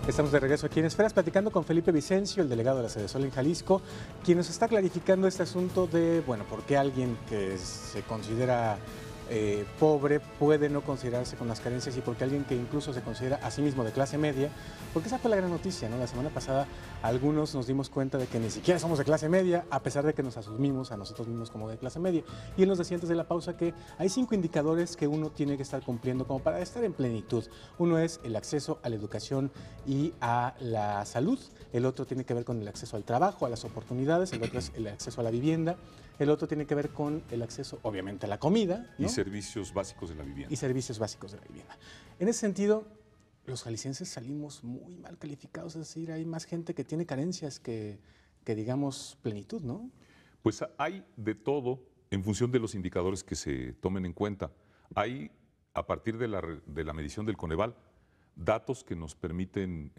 Estamos de regreso aquí en Esferas platicando con Felipe Vicencio, el delegado de la Sedesol en Jalisco, quien nos está clarificando este asunto de, bueno, por qué alguien que se considera pobre puede no considerarse con las carencias y por qué alguien que incluso se considera a sí mismo de clase media, porque esa fue la gran noticia, ¿no? La semana pasada algunos nos dimos cuenta de que ni siquiera somos de clase media, a pesar de que nos asumimos a nosotros mismos como de clase media. Y él nos decía antes de la pausa que hay 5 indicadores que uno tiene que estar cumpliendo como para estar en plenitud. Uno es el acceso a la educación y a la salud, el otro tiene que ver con el acceso al trabajo, a las oportunidades, el otro es el acceso a la vivienda, el otro tiene que ver con el acceso, obviamente, a la comida, ¿no? Y servicios básicos de la vivienda. Y servicios básicos de la vivienda. En ese sentido, los jaliscienses salimos muy mal calificados, es decir, hay más gente que tiene carencias que digamos, plenitud, ¿no? Pues hay de todo en función de los indicadores que se tomen en cuenta. Hay, a partir de la medición del Coneval, datos que nos permiten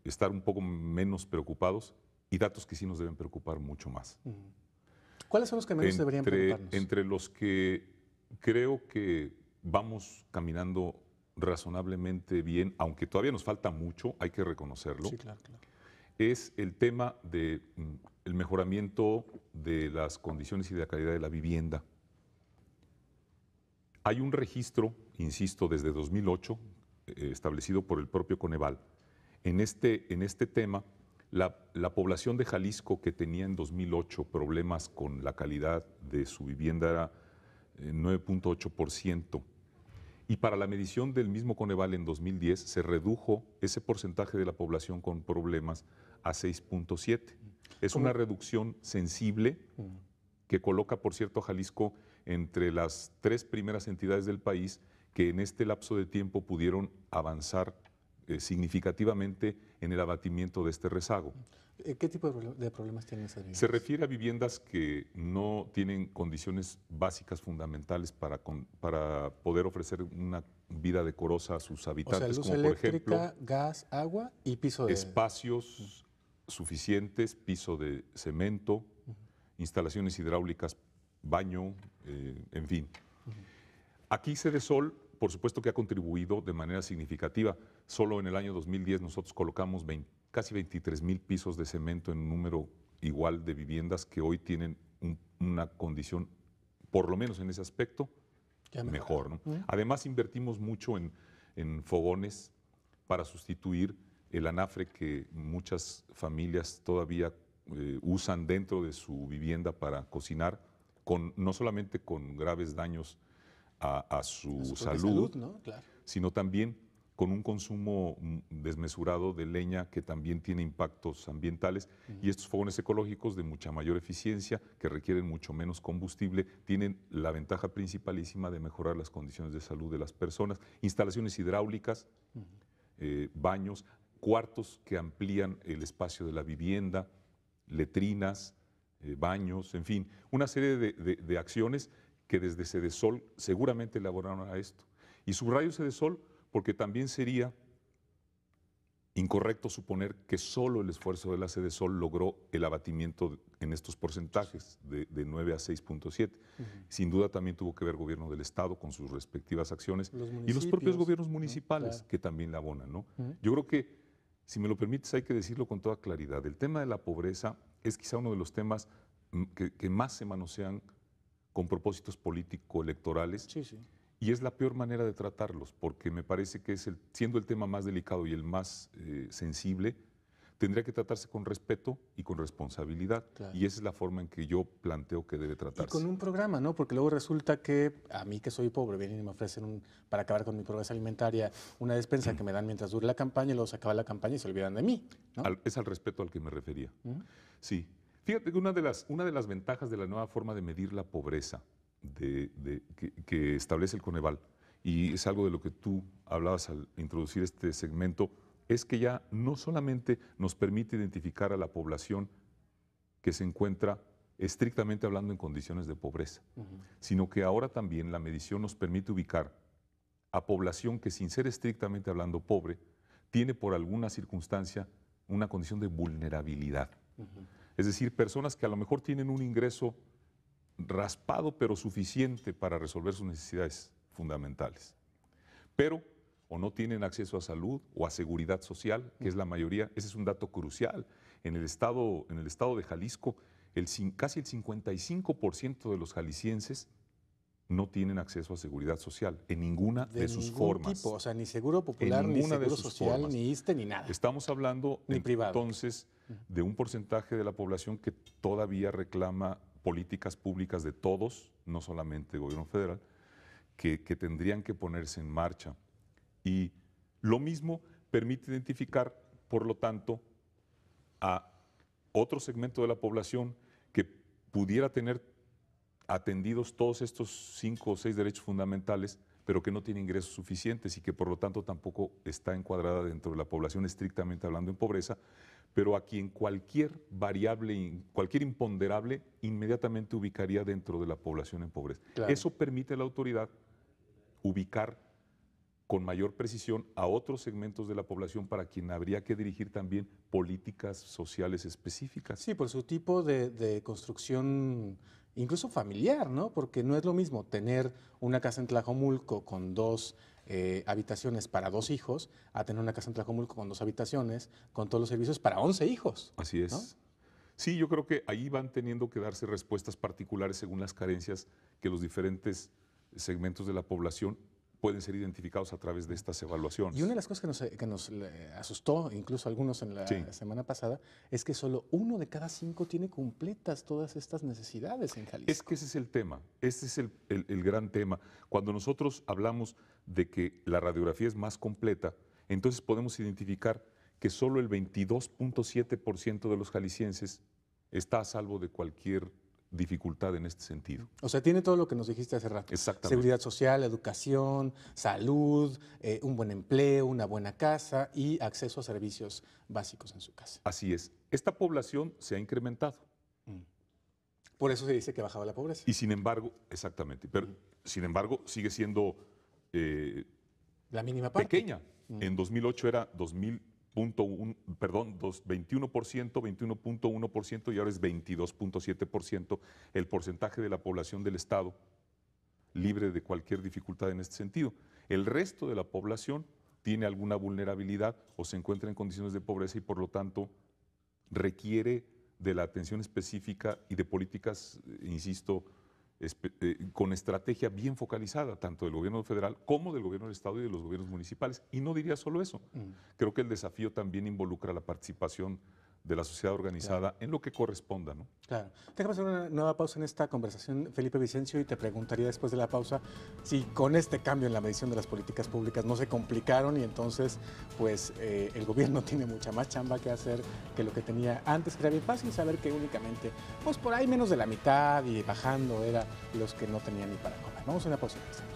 estar un poco menos preocupados y datos que sí nos deben preocupar mucho más. ¿Cuáles son los que menos deberían preocuparnos? Entre los que creo que vamos caminando razonablemente bien, aunque todavía nos falta mucho, hay que reconocerlo, Sí, claro, claro. es el tema del mejoramiento de las condiciones y de la calidad de la vivienda. Hay un registro, insisto, desde 2008, establecido por el propio Coneval. En este tema, la población de Jalisco que tenía en 2008 problemas con la calidad de su vivienda era 9.8%. Y para la medición del mismo Coneval en 2010 se redujo ese porcentaje de la población con problemas a 6.7. Es una reducción sensible que coloca, por cierto, a Jalisco entre las 3 primeras entidades del país que en este lapso de tiempo pudieron avanzar significativamente en el abatimiento de este rezago. ¿Qué tipo de problemas tienen esas viviendas? Se refiere a viviendas que no tienen condiciones básicas fundamentales para poder ofrecer una vida decorosa a sus habitantes, o sea, luz como eléctrica, por ejemplo gas, agua y piso de... espacios suficientes, piso de cemento, instalaciones hidráulicas, baño, en fin. Aquí Sedesol, por supuesto que ha contribuido de manera significativa. Solo en el año 2010 nosotros colocamos casi 23,000 pisos de cemento en un número igual de viviendas que hoy tienen una condición, por lo menos en ese aspecto, mejor, ¿no? Además invertimos mucho en fogones para sustituir el anafre que muchas familias todavía usan dentro de su vivienda para cocinar, no solamente con graves daños a su salud, ¿no? Claro. Sino también con un consumo desmesurado de leña que también tiene impactos ambientales. Y estos fogones ecológicos de mucha mayor eficiencia, que requieren mucho menos combustible, tienen la ventaja principalísima de mejorar las condiciones de salud de las personas. Instalaciones hidráulicas, baños, cuartos que amplían el espacio de la vivienda, letrinas, baños, en fin, una serie de acciones que desde Sedesol seguramente elaboraron a esto. Y subrayo Sedesol porque también sería incorrecto suponer que solo el esfuerzo de la Sedesol logró el abatimiento en estos porcentajes de 9 a 6.7. Sin duda también tuvo que ver el gobierno del Estado con sus respectivas acciones y los propios gobiernos municipales, claro, que también la abonan, ¿no? Yo creo que, si me lo permites, hay que decirlo con toda claridad. El tema de la pobreza es quizá uno de los temas que más se manosean con propósitos político-electorales. Sí, sí. Y es la peor manera de tratarlos, porque me parece que siendo el tema más delicado y el más sensible, tendría que tratarse con respeto y con responsabilidad. Claro. Y esa es la forma en que yo planteo que debe tratarse. Y con un programa, ¿no? Porque luego resulta que a mí, que soy pobre, vienen y me ofrecen, para acabar con mi pobreza alimentaria, una despensa que me dan mientras dure la campaña, y luego se acaba la campaña y se olvidan de mí, ¿no? Es al respeto al que me refería. Sí. Fíjate que una de las ventajas de la nueva forma de medir la pobreza que establece el Coneval, y es algo de lo que tú hablabas al introducir este segmento, es que ya no solamente nos permite identificar a la población que se encuentra estrictamente hablando en condiciones de pobreza, sino que ahora también la medición nos permite ubicar a población que, sin ser estrictamente hablando pobre, tiene por alguna circunstancia una condición de vulnerabilidad. Es decir, personas que a lo mejor tienen un ingreso raspado pero suficiente para resolver sus necesidades fundamentales, pero o no tienen acceso a salud o a seguridad social, que es la mayoría. Ese es un dato crucial. En el estado de Jalisco, casi el 55% de los jaliscienses no tienen acceso a seguridad social en ninguna de sus formas. Tipo, o sea, ni seguro popular, ni seguro social, formas. ni ISSSTE, ni nada. Estamos hablando ni privado. Entonces de un porcentaje de la población que todavía reclama políticas públicas de todos, no solamente el gobierno federal, que tendrían que ponerse en marcha. Y lo mismo permite identificar, por lo tanto, a otro segmento de la población que pudiera tener atendidos todos estos 5 o 6 derechos fundamentales, pero que no tiene ingresos suficientes y que por lo tanto tampoco está encuadrada dentro de la población estrictamente hablando en pobreza, pero a quien cualquier variable, cualquier imponderable inmediatamente ubicaría dentro de la población en pobreza. Claro. Eso permite a la autoridad ubicar con mayor precisión a otros segmentos de la población para quien habría que dirigir también políticas sociales específicas. Sí, por su tipo de construcción, incluso familiar, ¿no? Porque no es lo mismo tener una casa en Tlajomulco con 2 habitaciones para 2 hijos a tener una casa en Tlajomulco con 2 habitaciones con todos los servicios para 11 hijos. Así es. ¿No? Sí, yo creo que ahí van teniendo que darse respuestas particulares según las carencias que los diferentes segmentos de la población pueden ser identificados a través de estas evaluaciones. Y una de las cosas que nos asustó, incluso a algunos en la semana pasada, es que solo 1 de cada 5 tiene completas todas estas necesidades en Jalisco. Es que ese es el tema, ese es el gran tema. Cuando nosotros hablamos de que la radiografía es más completa, entonces podemos identificar que solo el 22.7% de los jaliscienses está a salvo de cualquier dificultad en este sentido. O sea, tiene todo lo que nos dijiste hace rato. Exactamente. Seguridad social, educación, salud, un buen empleo, una buena casa y acceso a servicios básicos en su casa. Así es. Esta población se ha incrementado. Por eso se dice que bajaba la pobreza. Y sin embargo, exactamente, pero sin embargo sigue siendo la mínima parte. Pequeña. En 2008 era 21.1% y ahora es 22.7% el porcentaje de la población del Estado libre de cualquier dificultad en este sentido. El resto de la población tiene alguna vulnerabilidad o se encuentra en condiciones de pobreza y por lo tanto requiere de la atención específica y de políticas, insisto, con estrategia bien focalizada, tanto del gobierno federal como del gobierno del Estado y de los gobiernos municipales. Y no diría solo eso. Creo que el desafío también involucra la participación de la sociedad organizada en lo que corresponda, ¿no? Claro. Déjame hacer una nueva pausa en esta conversación, Felipe Vicencio, y te preguntaría después de la pausa si con este cambio en la medición de las políticas públicas no se complicaron y entonces pues el gobierno tiene mucha más chamba que hacer que lo que tenía antes, que era bien fácil saber que únicamente pues por ahí menos de la mitad y bajando eran los que no tenían ni para comer. Vamos a una pausa y regresamos.